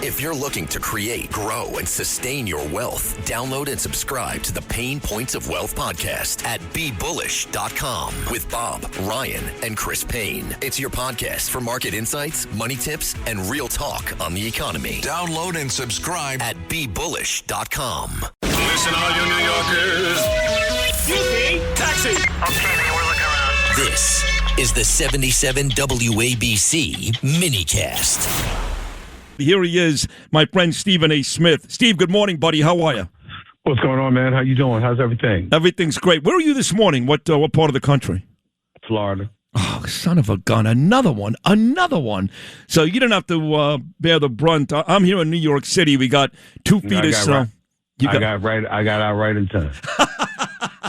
If you're looking to create, grow, and sustain your wealth, download and subscribe to the Pain Points of Wealth podcast at BeBullish.com with Bob, Ryan, and Chris Payne. It's your podcast for market insights, money tips, and real talk on the economy. Download and subscribe at BeBullish.com. Listen, all you New Yorkers. Excuse me, taxi. Okay, we're looking around. This is the 77 WABC minicast. Here he is, my friend Stephen A. Smith. Steve, good morning, buddy. How are you? What's going on, man? How you doing? How's everything? Everything's great. Where are you this morning? What part of the country? Florida. Oh, son of a gun. Another one. So you didn't have to bear the brunt. I'm here in New York City. We got 2 feet of snow. I got out right in time.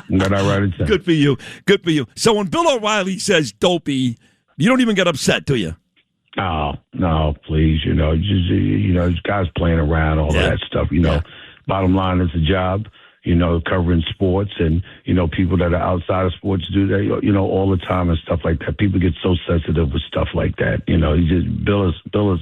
Good for you. So when Bill O'Reilly says dopey, you don't even get upset, do you? Oh, no, please. This guy's playing around, all of that stuff. Bottom line, it's a job, covering sports and, people that are outside of sports do that, all the time and stuff like that. People get so sensitive with stuff like that. Bill is,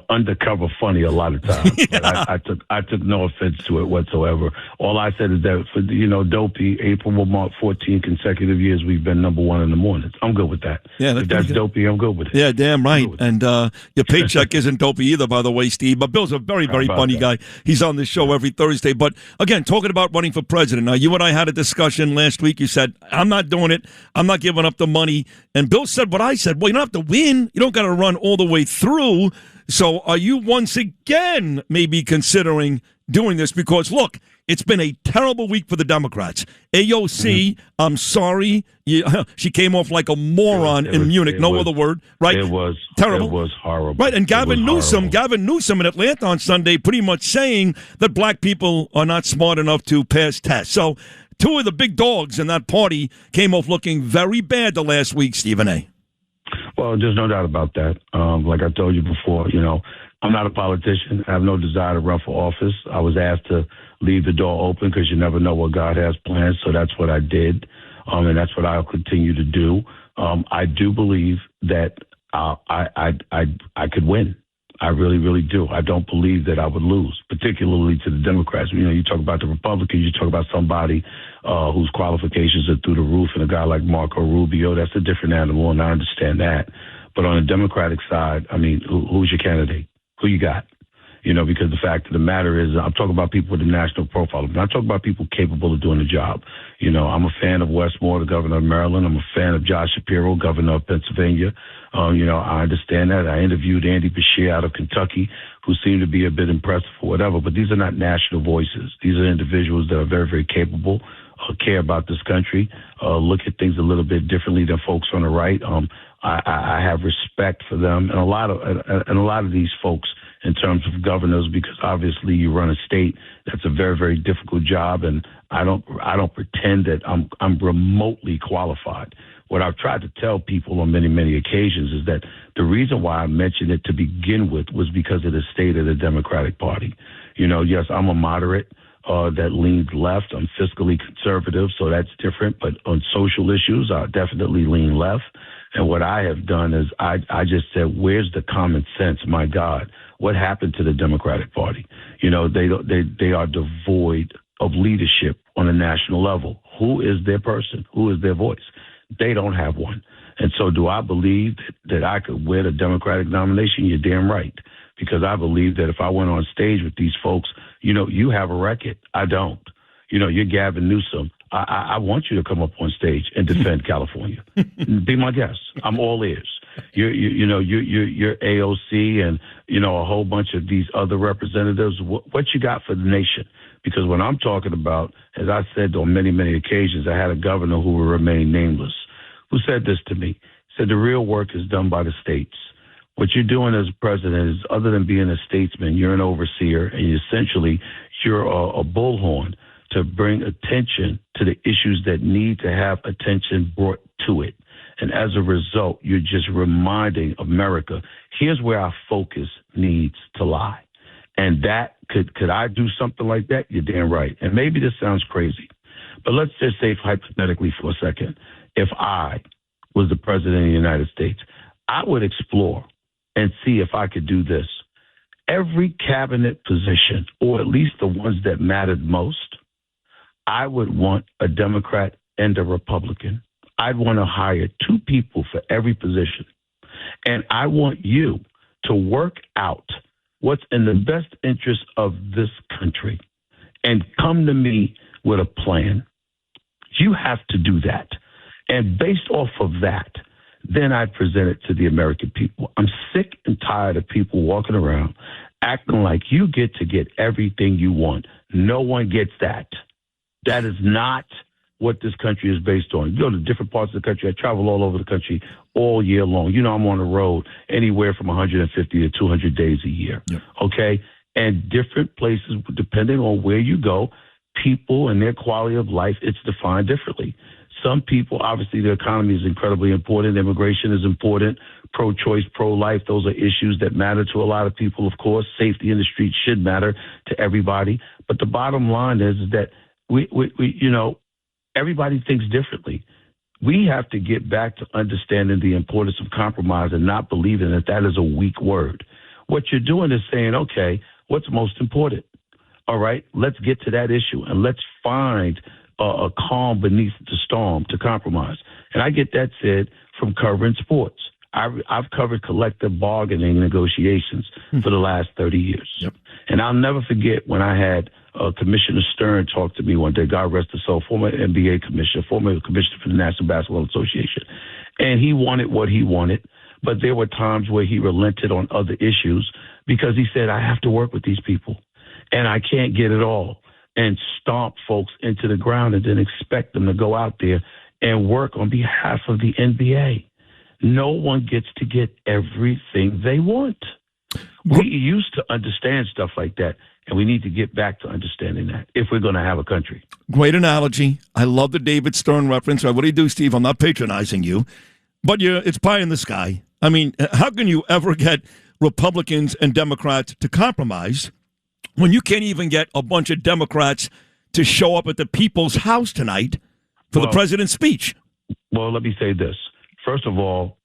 undercover funny a lot of times. Yeah. I took no offense to it whatsoever. All I said is that for, dopey, April will mark 14 consecutive years we've been number one in the mornings. I'm good with that. Yeah, if that's dopey, I'm good with it. Yeah, damn right. And your paycheck isn't dopey either, by the way, Steve. But Bill's a very, very funny guy. He's on this show every Thursday. But again, talking about running for president. Now, you and I had a discussion last week. You said, I'm not doing it. I'm not giving up the money. And Bill said what I said. Well, you don't have to win. You don't got to run all the way through. So are you once again maybe considering doing this? Because, look, it's been a terrible week for the Democrats. AOC, I'm sorry. She came off like a moron in Munich. No other word, right? It was terrible. It was horrible. Right, and Gavin Newsom in Atlanta on Sunday pretty much saying that black people are not smart enough to pass tests. So 2 of the big dogs in that party came off looking very bad the last week, Stephen A. Well, there's no doubt about that. Like I told you before, I'm not a politician. I have no desire to run for office. I was asked to leave the door open because you never know what God has planned. So that's what I did. And that's what I'll continue to do. I do believe that I could win. I really, really do. I don't believe that I would lose, particularly to the Democrats. You talk about the Republicans, you talk about somebody whose qualifications are through the roof, and a guy like Marco Rubio, that's a different animal, and I understand that. But on the Democratic side, who's your candidate? Who you got? Because the fact of the matter is, I'm talking about people with a national profile. I'm not talking about people capable of doing the job. I'm a fan of Wes Moore, the governor of Maryland. I'm a fan of Josh Shapiro, governor of Pennsylvania. I understand that. I interviewed Andy Beshear out of Kentucky, who seemed to be a bit impressive or whatever. But these are not national voices. These are individuals that are very, very capable, care about this country, look at things a little bit differently than folks on the right. I have respect for them and a lot of these folks in terms of governors, because obviously you run a state that's a very, very difficult job, and I don't pretend that I'm remotely qualified. What I've tried to tell people on many, many occasions is that the reason why I mentioned it to begin with was because of the state of the Democratic Party. Yes, I'm a moderate that leans left. I'm fiscally conservative, so that's different. But on social issues, I definitely lean left. And what I have done is I just said, where's the common sense? My God, what happened to the Democratic Party? They are devoid of leadership on a national level. Who is their person? Who is their voice? They don't have one. And so do I believe that I could win a Democratic nomination? You're damn right. Because I believe that if I went on stage with these folks, you have a record. I don't. You're Gavin Newsom. I want you to come up on stage and defend California. Be my guest. I'm all ears. You're AOC and, a whole bunch of these other representatives. What you got for the nation? Because when I'm talking about, as I said on many, many occasions, I had a governor who will remain nameless, who said this to me. He said, the real work is done by the states. What you're doing as president is, other than being a statesman, you're an overseer, and essentially you're a bullhorn to bring attention to the issues that need to have attention brought to it. And as a result, you're just reminding America, here's where our focus needs to lie. And that could I do something like that? You're damn right. And maybe this sounds crazy, but let's just say hypothetically for a second, if I was the president of the United States, I would explore and see if I could do this. every cabinet position, or at least the ones that mattered most, I would want a Democrat and a Republican. I'd want to hire 2 people for every position. And I want you to work out what's in the best interest of this country and come to me with a plan. You have to do that. And based off of that, then I present it to the American people. I'm sick and tired of people walking around acting like you get to get everything you want. No one gets that. That is not what this country is based on. You go to different parts of the country. I travel all over the country all year long. You know, I'm on the road anywhere from 150 to 200 days a year. Yep. Okay? And different places, depending on where you go, people and their quality of life, it's defined differently. Some people, obviously, the economy is incredibly important. Immigration is important. Pro-choice, pro-life, those are issues that matter to a lot of people, of course. Safety in the streets should matter to everybody. But the bottom line is that we you know, everybody thinks differently. We have to get back to understanding the importance of compromise and not believing that that is a weak word. What you're doing is saying, okay, what's most important? All right, let's get to that issue and let's find a calm beneath the storm to compromise. And I get that said from covering sports. I've covered collective bargaining negotiations for the last 30 years. Yep. And I'll never forget when I had Commissioner Stern talk to me one day, God rest his soul, former NBA commissioner, former commissioner for the National Basketball Association. And he wanted what he wanted, but there were times where he relented on other issues because he said, I have to work with these people and I can't get it all and stomp folks into the ground and then expect them to go out there and work on behalf of the NBA. No one gets to get everything they want. We used to understand stuff like that, and we need to get back to understanding that if we're going to have a country. Great analogy. I love the David Stern reference. What do you do, Steve? I'm not patronizing you, but it's pie in the sky. I mean, how can you ever get Republicans and Democrats to compromise when you can't even get a bunch of Democrats to show up at the People's House tonight for the president's speech? Well, let me say this. First of all,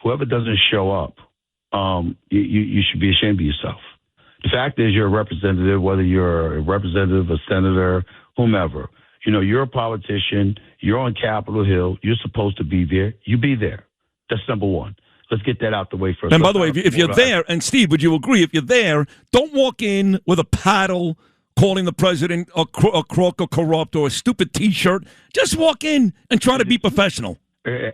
whoever doesn't show up, you should be ashamed of yourself. The fact is you're a representative, whether you're a representative, a senator, whomever. You know, you're a politician. You're on Capitol Hill. You're supposed to be there. You be there. That's number one. Let's get that out the way first. And by the way, if you're there, and Steve, would you agree, if you're there, don't walk in with a paddle calling the president a crook or corrupt or a stupid T-shirt. Just walk in and try to be professional.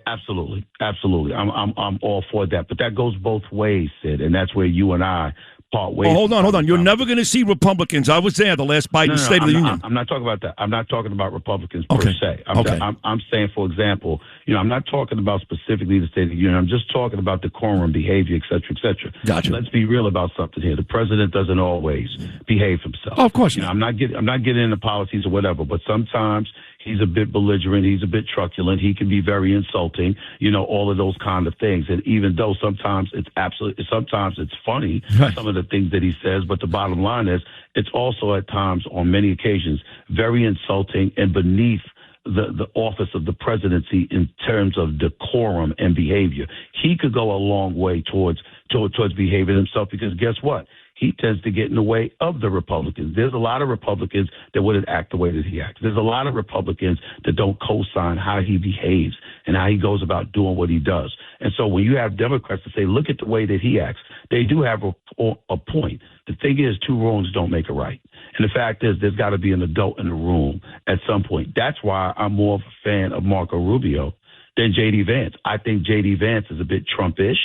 Absolutely. Absolutely. I'm all for that. But that goes both ways, Sid, and that's where you and I part ways. Hold on. You're never going to see Republicans. I was there the last Biden State of the Union. I'm not talking about that. I'm not talking about Republicans per se. I'm saying, for example, I'm not talking about specifically the State of the Union. I'm just talking about decorum, behavior, et cetera, et cetera. Gotcha. Let's be real about something here. The president doesn't always behave himself. Oh, of course not. I'm not getting into policies or whatever, but sometimes he's a bit belligerent. He's a bit truculent. He can be very insulting, all of those kind of things. And even though sometimes it's funny, right, some of the things that he says, but the bottom line is it's also at times, on many occasions, very insulting and beneath the office of the presidency in terms of decorum and behavior. He could go a long way towards behaving himself because guess what? He tends to get in the way of the Republicans. There's a lot of Republicans that wouldn't act the way that he acts. There's a lot of Republicans that don't co-sign how he behaves and how he goes about doing what he does. And so when you have Democrats to say, look at the way that he acts, they do have a point. The thing is, two wrongs don't make a right. And the fact is, there's got to be an adult in the room at some point. That's why I'm more of a fan of Marco Rubio than J.D. Vance. I think J.D. Vance is a bit Trumpish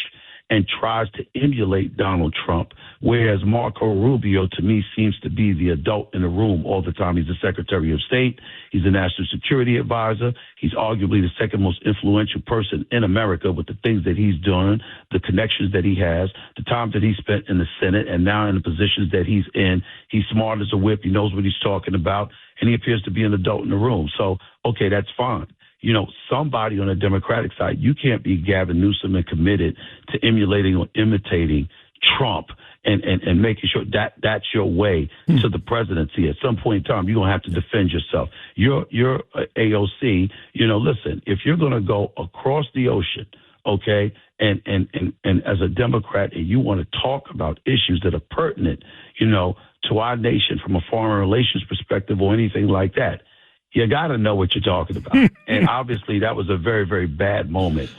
and tries to emulate Donald Trump, whereas Marco Rubio, to me, seems to be the adult in the room all the time. He's the Secretary of State. He's the National Security Advisor. He's arguably the second most influential person in America with the things that he's done, the connections that he has, the time that he spent in the Senate, and now in the positions that he's in. He's smart as a whip. He knows what he's talking about, and he appears to be an adult in the room. So, okay, that's fine. Somebody on the Democratic side, you can't be Gavin Newsom and committed to emulating or imitating Trump and making sure that that's your way to the presidency. At some point in time, you're going to have to defend yourself. You're AOC. Listen, if you're going to go across the ocean, okay? And as a Democrat, and you want to talk about issues that are pertinent, to our nation from a foreign relations perspective or anything like that, you got to know what you're talking about. And obviously, that was a very, very bad moment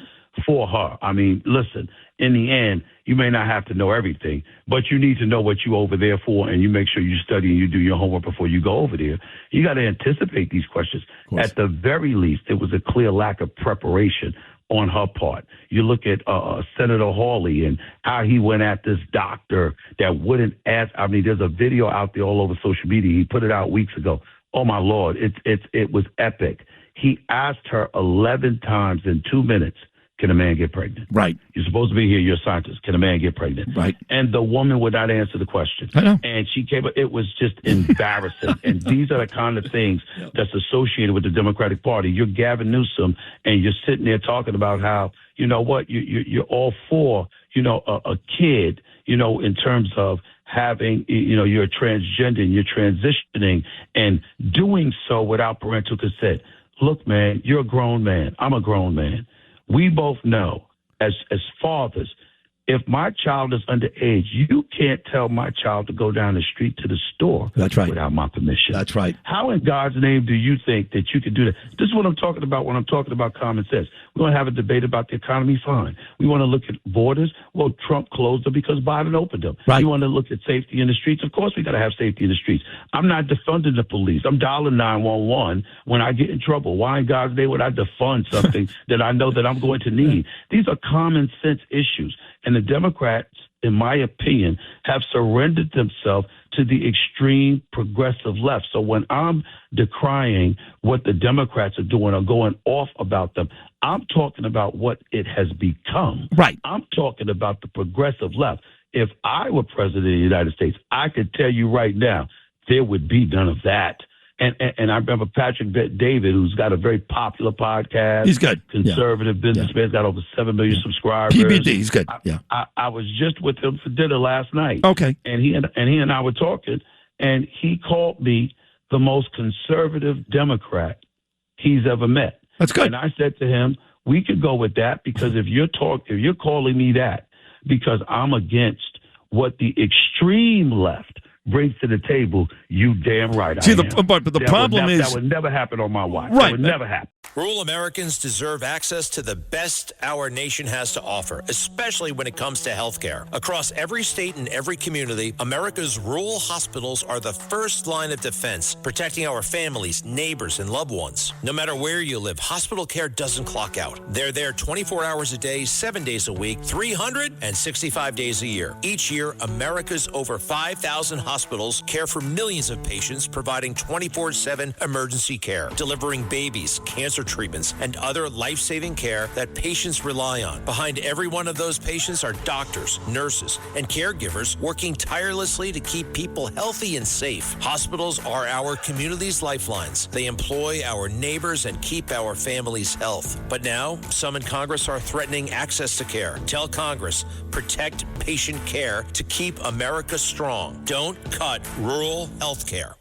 for her. I mean, listen, in the end, you may not have to know everything, but you need to know what you're over there for, and you make sure you study and you do your homework before you go over there. You got to anticipate these questions. At the very least, it was a clear lack of preparation on her part. You look at Senator Hawley and how he went at this doctor that wouldn't ask. I mean, there's a video out there all over social media. He put it out weeks ago. Oh, my Lord, it was epic. He asked her 11 times in 2 minutes, can a man get pregnant? Right. You're supposed to be here. You're a scientist. Can a man get pregnant? Right. And the woman would not answer the question. I know. And she came. It was just embarrassing. And these are the kind of things that's associated with the Democratic Party. You're Gavin Newsom, and you're sitting there talking about how, you know what, you're all for, a kid, in terms of having, you're transgender and you're transitioning and doing so without parental consent. Look, man, you're a grown man. I'm a grown man. We both know as fathers, if my child is underage, you can't tell my child to go down the street to the store. That's right. Without my permission. That's right. How in God's name do you think that you could do that? This is what I'm talking about when I'm talking about common sense. We want to have a debate about the economy, fine. We want to look at borders. Well, Trump closed them because Biden opened them. Right. We want to look at safety in the streets. Of course we got to have safety in the streets. I'm not defunding the police. I'm dialing 911 when I get in trouble. Why in God's name would I defund something that I know that I'm going to need? These are common sense issues. And the Democrats, in my opinion, have surrendered themselves to the extreme progressive left. So when I'm decrying what the Democrats are doing or going off about them, I'm talking about what it has become. Right. I'm talking about the progressive left. If I were president of the United States, I could tell you right now, there would be none of that. And I remember Patrick David, who's got a very popular podcast. He's good. Conservative businessman. He's got over 7 million subscribers. PBD, he's good. Yeah. I was just with him for dinner last night. Okay. And he and I were talking, and he called me the most conservative Democrat he's ever met. That's good. And I said to him, we could go with that because if you're calling me that because I'm against what the extreme left brings to the table, you damn right. See, but the problem is that would never happen on my watch. Right. That would never happen. Rural Americans deserve access to the best our nation has to offer, especially when it comes to health care. Across every state and every community, America's rural hospitals are the first line of defense, protecting our families, neighbors, and loved ones. No matter where you live, hospital care doesn't clock out. They're there 24 hours a day, 7 days a week, 365 days a year. Each year, America's over 5,000 hospitals care for millions of patients, providing 24/7 emergency care, delivering babies, cancer treatments, and other life-saving care that patients rely on. Behind every one of those patients are doctors, nurses, and caregivers working tirelessly to keep people healthy and safe. Hospitals are our community's lifelines. They employ our neighbors and keep our families' health. But now, some in Congress are threatening access to care. Tell Congress, protect patient care to keep America strong. Don't cut rural health care.